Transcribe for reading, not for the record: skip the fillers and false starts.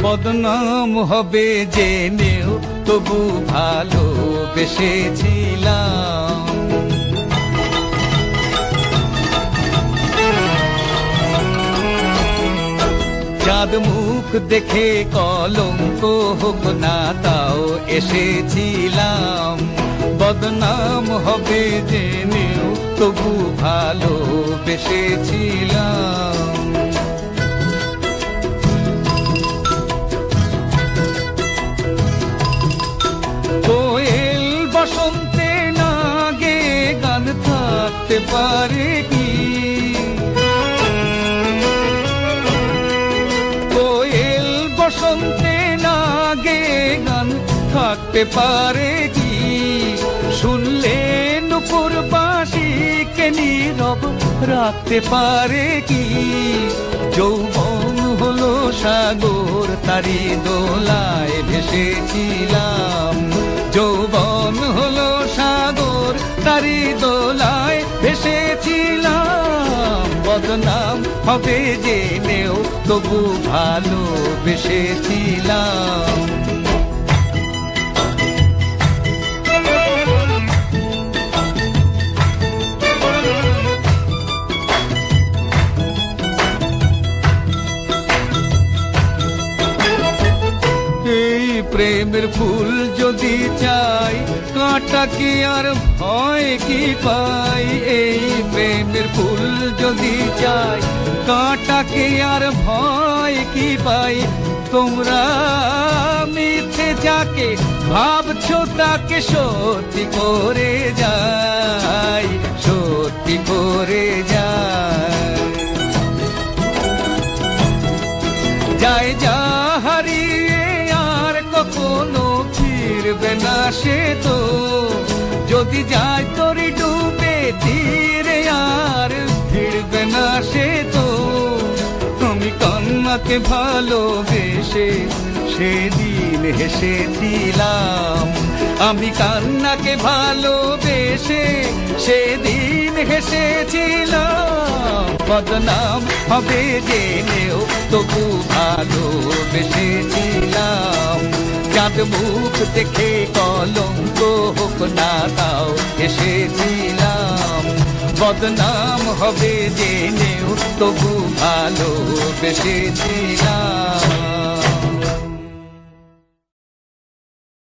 বদনাম হবে জেনেও তবু ভালোবেসেছিলাম। চাঁদ মুখ দেখে কলঙ্ক হোক না তাও এসেছিলাম। বদনাম হবে জেনেও তবু ভালোবেসেছিলাম। কোয়েল বসন্তে না গে গান থাকতে পারে কি? কোয়েল বসন্তে না গে গান থাকতে পারে কি? শুনলে নুপুর বাঁশিকে নীরব রাখতে পারে কি? যৌবন হলো সাগর তারি দোলায় ভেসেছিলাম। যৌবন হলো সাগর তারি দোলায় ভেসেছিলাম। বদনাম হবে জেনেও তবু ভালোবেসেছিলাম। প্রেমের ফুল যদি চাই কাঁটা কি আর ভয় কি পাই? এই প্রেমের ফুল যদি চাই কাঁটা কি আর ভয় কি পাই? তোমরা মিথ্যে যাকে ভাবছো তাকে সত্যি করে যাই, সত্যি করে যাই। যায় যা হারিয়ে আর কখনো ফিরবে না সে তো। যদি যায় তোরি ডুবে তীরে আর ফিরবে না সে তো। আমি কান্নাকে ভালোবেসে সেদিন হেসেছিলাম। আমি কান্নাকে ভালোবেসে সেদিন হেসেছিলাম। বদনাম হবে জেনেও তবু ভালোবেসেছিলাম। চাঁদ মুখ দেখে কলঙ্ক হোক না তাও এসেছিলাম। বদনাম হবে জেনেও তবু ভালোবেসেছিলাম।